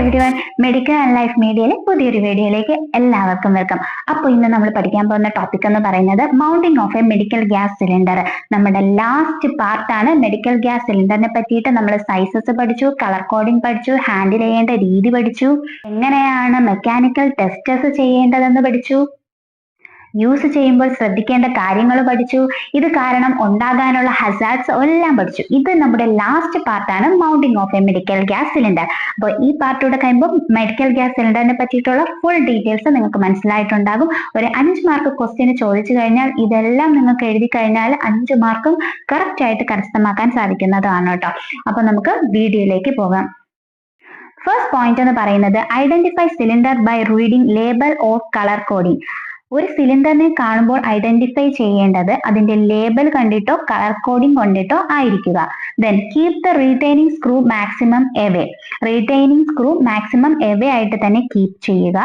Everyone, medical and life മീഡിയയിലെ പുതിയൊരു വീഡിയോയിലേക്ക് എല്ലാവർക്കും വെൽക്കം. അപ്പോൾ ഇന്ന് നമ്മൾ പഠിക്കാൻ പോകുന്ന ടോപ്പിക് എന്ന് പറയുന്നത് mounting of A medical gas cylinder. നമ്മുടെ ലാസ്റ്റ് പാർട്ടാണ് മെഡിക്കൽ ഗ്യാസ് സിലിണ്ടറിനെ പറ്റിയിട്ട്. നമ്മൾ സൈസസ് പഠിച്ചു, കളർ കോഡിംഗ് പഠിച്ചു, ഹാൻഡിൽ ചെയ്യേണ്ട രീതി പഠിച്ചു, എങ്ങനെയാണ് മെക്കാനിക്കൽ ടെസ്റ്റസ് ചെയ്യേണ്ടതെന്ന് പഠിച്ചു, യൂസ് ചെയ്യുമ്പോൾ ശ്രദ്ധിക്കേണ്ട കാര്യങ്ങൾ പഠിച്ചു, ഇത് കാരണം ഉണ്ടാകാനുള്ള ഹസാർഡ്സ് എല്ലാം പഠിച്ചു. ഇത് നമ്മുടെ ലാസ്റ്റ് പാർട്ടാണ് mounting of A medical gas cylinder. അപ്പോൾ ഈ പാർട്ടൂടെ കഴിയുമ്പോൾ മെഡിക്കൽ ഗ്യാസ് സിലിണ്ടറിനെ പറ്റിയിട്ടുള്ള ഫുൾ ഡീറ്റെയിൽസ് നിങ്ങൾക്ക് മനസ്സിലായിട്ടുണ്ടാകും. ഒരു 5 മാർക്ക് ക്വസ്റ്റ്യൻ ചോദിച്ചു കഴിഞ്ഞാൽ ഇതെല്ലാം നിങ്ങൾക്ക് എഴുതി കഴിഞ്ഞാൽ 5 മാർക്കും കറക്റ്റ് ആയിട്ട് കരസ്ഥമാക്കാൻ സാധിക്കുന്നതാണ് കേട്ടോ. അപ്പൊ നമുക്ക് വീഡിയോയിലേക്ക് പോകാം. ഫസ്റ്റ് പോയിന്റ് എന്ന് പറയുന്നത് identify cylinder by reading label or colour coding. ഒരു സിലിണ്ടറിനെ കാണുമ്പോൾ ഐഡന്റിഫൈ ചെയ്യേണ്ടത് അതിന്റെ ലേബൽ കണ്ടിട്ടോ കളർ കോഡിംഗ് കൊണ്ടിട്ടോ ആയിരിക്കുക. Then keep the retaining screw maximum away. Retaining screw maximum away ആയിട്ട് തന്നെ കീപ് ചെയ്യുക.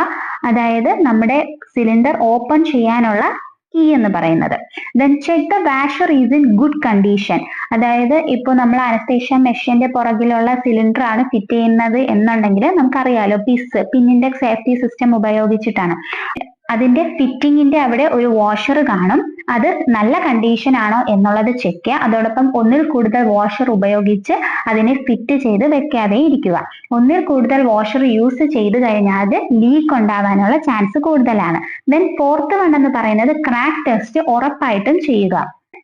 അതായത് നമ്മുടെ സിലിണ്ടർ ഓപ്പൺ ചെയ്യാനുള്ള കീ എന്ന് പറയുന്നത്. Then check the washer is in good condition. അതായത് ഇപ്പോൾ നമ്മൾ അനസ്തേഷ്യ മെഷീന്റെ പുറകിലുള്ള സിലിണ്ടർ ആണ് ഫിറ്റ് ചെയ്യുന്നത് എന്നുണ്ടെങ്കിൽ നമുക്കറിയാലോ, പിന്നിന്റെ സേഫ്റ്റി സിസ്റ്റം ഉപയോഗിച്ചിട്ടാണ്. അതിന്റെ ഫിറ്റിങ്ങിന്റെ അവിടെ ഒരു വാഷർ കാണും. അത് നല്ല കണ്ടീഷൻ ആണോ എന്നുള്ളത് ചെക്ക് ചെയ്യുക. അതോടൊപ്പം ഒന്നിൽ കൂടുതൽ വാഷർ ഉപയോഗിച്ച് അതിനെ ഫിറ്റ് ചെയ്ത് വെക്കാതെ ഇരിക്കുക. ഒന്നിൽ കൂടുതൽ വാഷർ യൂസ് ചെയ്ത് കഴിഞ്ഞാൽ അത് ലീക്ക് ഉണ്ടാവാനുള്ള ചാൻസ് കൂടുതലാണ്. ദെൻ ഫോർത്ത് വൺ എന്ന് പറയുന്നത് ക്രാക്ക് ടെസ്റ്റ് ഉറപ്പായിട്ടും ചെയ്യുക.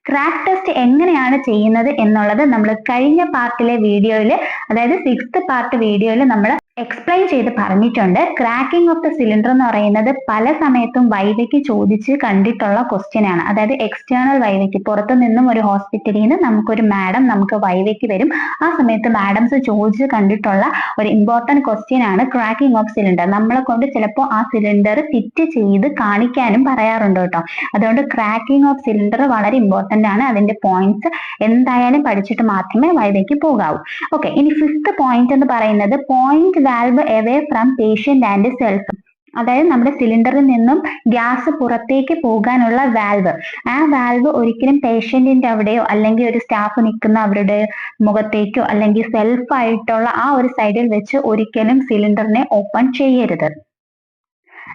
ക്രാക്ക് ടെസ്റ്റ് എങ്ങനെയാണ് ചെയ്യുന്നത് എന്നുള്ളത് നമ്മൾ കഴിഞ്ഞ പാർട്ടിലെ വീഡിയോയിൽ, അതായത് 6th പാർട്ട് വീഡിയോയിൽ നമ്മൾ എക്സ്പ്ലെയിൻ ചെയ്ത് പറഞ്ഞിട്ടുണ്ട്. ക്രാക്കിംഗ് ഓഫ് ദ സിലിണ്ടർ എന്ന് പറയുന്നത് പല സമയത്തും വൈവയ്ക്ക് ചോദിച്ച് കണ്ടിട്ടുള്ള ക്വസ്റ്റ്യൻ ആണ്. അതായത് എക്സ്റ്റേണൽ വൈവയ്ക്ക്, പുറത്തു നിന്നും ഒരു ഹോസ്പിറ്റലിൽ നിന്ന് നമുക്കൊരു മാഡം നമുക്ക് വൈവയ്ക്ക് വരും. ആ സമയത്ത് മാഡംസ് ചോദിച്ച് കണ്ടിട്ടുള്ള ഒരു ഇമ്പോർട്ടന്റ് ക്വസ്റ്റ്യൻ ആണ് ക്രാക്കിംഗ് ഓഫ് സിലിണ്ടർ. നമ്മളെ കൊണ്ട് ചിലപ്പോൾ ആ സിലിണ്ടർ ഫിറ്റ് ചെയ്ത് കാണിക്കാനും പറയാറുണ്ട് കേട്ടോ. അതുകൊണ്ട് ക്രാക്കിംഗ് ഓഫ് സിലിണ്ടർ വളരെ ഇമ്പോർട്ടന്റ് ആണ്. അതിന്റെ പോയിന്റ്സ് എന്തായാലും പഠിച്ചിട്ട് മാത്രമേ വൈവയ്ക്ക് പോകാവൂ. ഓക്കെ, ഇനി 5th പോയിന്റ് എന്ന് പറയുന്നത് point valve away from patient and self. അതായത് നമ്മുടെ സിലിണ്ടറിൽ നിന്നും ഗ്യാസ് പുറത്തേക്ക് പോകാനുള്ള വാൽവ്. ആ വാൽവ് ഒരിക്കലും പേഷ്യന്റിന്റെ അവിടെയോ അല്ലെങ്കിൽ ഒരു സ്റ്റാഫ് നിൽക്കുന്ന അവരുടെ മുഖത്തേക്കോ അല്ലെങ്കിൽ സെൽഫ് ആയിട്ടുള്ള ആ ഒരു സൈഡിൽ വെച്ച് ഒരിക്കലും സിലിണ്ടറിനെ ഓപ്പൺ ചെയ്യരുത്.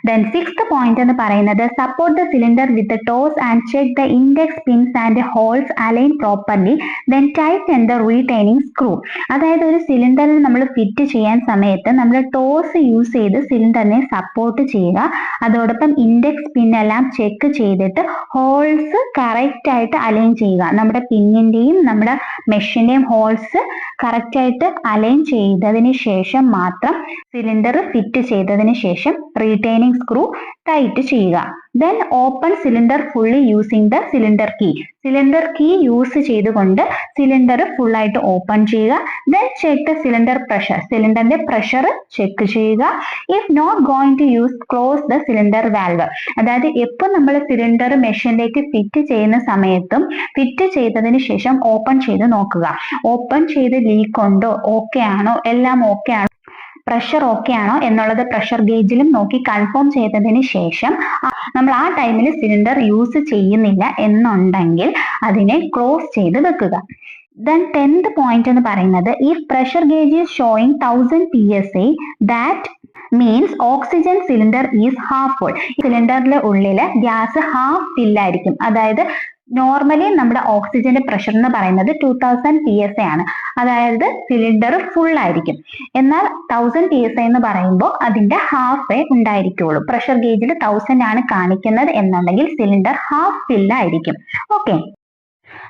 Then 6th point എന്ന് പറയുന്നത് support the cylinder with toes and check the index pins and holes align properly then tighten the retaining screw. അതായത് ഒരു സിലിണ്ടറിൽ നമ്മൾ ഫിറ്റ് ചെയ്യാൻ സമയത്ത് നമ്മൾ ടോസ് യൂസ് ചെയ്ത് സിലിണ്ടറിനെ സപ്പോർട്ട് ചെയ്യുക. അതോടൊപ്പം ഇൻഡെക്സ് പിന്നെല്ലാം ചെക്ക് ചെയ്തിട്ട് ഹോൾസ് കറക്റ്റ് ആയിട്ട് അലൈൻ ചെയ്യുക. നമ്മുടെ പിന്നിന്റെയും നമ്മുടെ മെഷിന്റെയും ഹോൾസ് കറക്റ്റ് ആയിട്ട് അലൈൻ ചെയ്തതിന് ശേഷം മാത്രം സിലിണ്ടർ ഫിറ്റ് ചെയ്തതിന് ശേഷം റീറ്റെയിനിങ് സ്ക്രൂ ടൈറ്റ് ചെയ്യുക. Then open cylinder fully using the cylinder key. Cylinder key use ചെയ്തുകൊണ്ട് സിലിണ്ടർ ഫുൾ ആയിട്ട് ഓപ്പൺ ചെയ്യുക. Then check the cylinder pressure. സിലിണ്ടറിന്റെ പ്രഷർ ചെക്ക് ചെയ്യുക. If not going to use close the cylinder valve. അതായത് എപ്പോൾ നമ്മൾ cylinder മെഷീനിലേക്ക് fit ചെയ്യുന്ന സമയത്തും ഫിറ്റ് ചെയ്തതിന് ശേഷം ഓപ്പൺ ചെയ്ത് നോക്കുക. ഓപ്പൺ ചെയ്ത് ലീക്ക് ഉണ്ടോ, ഓക്കെ ആണോ, എല്ലാം ഓക്കെ ആണോ, പ്രഷർ ഓക്കെ ആണോ എന്നുള്ളത് പ്രഷർ ഗേജിലും നോക്കി കൺഫേം ചെയ്തതിന് ശേഷം നമ്മൾ ആ ടൈമിൽ സിലിണ്ടർ യൂസ് ചെയ്യുന്നില്ല എന്നുണ്ടെങ്കിൽ അതിനെ ക്ലോസ് ചെയ്ത് വെക്കുക. ദെൻ 10th പോയിന്റ് എന്ന് പറയുന്നത് if pressure gauge is showing 1000 PSI that means oxygen cylinder is half full. സിലിണ്ടറിന്റെ ഉള്ളില് ഗ്യാസ് ഹാഫ് ഫില്ലായിരിക്കും. അതായത് നോർമലി നമ്മുടെ ഓക്സിജന്റെ പ്രഷർ എന്ന് പറയുന്നത് 2000 PSI ആണ്. അതായത് സിലിണ്ടർ ഫുൾ ആയിരിക്കും. എന്നാൽ 1000 PSI എന്ന് പറയുമ്പോൾ അതിന്റെ ഹാഫേ ഉണ്ടായിരിക്കുള്ളൂ. പ്രഷർ ഗേജിൽ 1000 ആണ് കാണിക്കുന്നത് എന്നുണ്ടെങ്കിൽ സിലിണ്ടർ ഹാഫ് ഫില്ലായിരിക്കും. ഓക്കെ,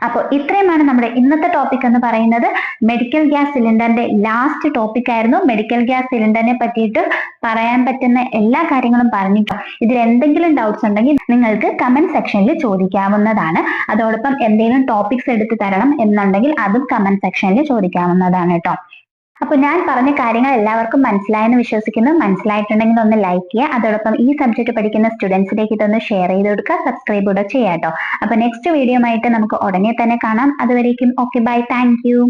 അപ്പോൾ ഇത്രയുമാണ് നമ്മുടെ ഇന്നത്തെ ടോപ്പിക് എന്ന് പറയുന്നത്. മെഡിക്കൽ ഗ്യാസ് സിലിണ്ടറിന്റെ ലാസ്റ്റ് ടോപ്പിക് ആയിരുന്നു. മെഡിക്കൽ ഗ്യാസ് സിലിണ്ടറിനെ പറ്റിയിട്ട് പറയാൻ പറ്റുന്ന എല്ലാ കാര്യങ്ങളും പറഞ്ഞിട്ടോ. ഇതിൽ എന്തെങ്കിലും ഡൗട്ട്സ് ഉണ്ടെങ്കിൽ നിങ്ങൾക്ക് കമന്റ് സെക്ഷനിൽ ചോദിക്കാവുന്നതാണ്. അതോടൊപ്പം എന്തെങ്കിലും ടോപ്പിക്സ് എടുത്തു തരണം എന്നുണ്ടെങ്കിൽ അതും കമന്റ് സെക്ഷനിൽ ചോദിക്കാവുന്നതാണ് കേട്ടോ. അപ്പൊ ഞാൻ പറഞ്ഞ കാര്യങ്ങൾ എല്ലാവർക്കും മനസ്സിലായെന്ന് വിശ്വസിക്കുന്നു. മനസ്സിലായിട്ടുണ്ടെങ്കിൽ ഒന്ന് ലൈക്ക് ചെയ്യുക. അതോടൊപ്പം ഈ സബ്ജക്ട് പഠിക്കുന്ന സ്റ്റുഡൻസിലേക്ക് ഇതൊന്ന് ഷെയർ ചെയ്ത് കൊടുക്കുക, സബ്സ്ക്രൈബ് കൂടെ ചെയ്യാട്ടോ. അപ്പൊ നെക്സ്റ്റ് വീഡിയോ ആയിട്ട് നമുക്ക് ഉടനെ തന്നെ കാണാം. അതുവരേക്കും ഓക്കെ, ബൈ, താങ്ക് യു.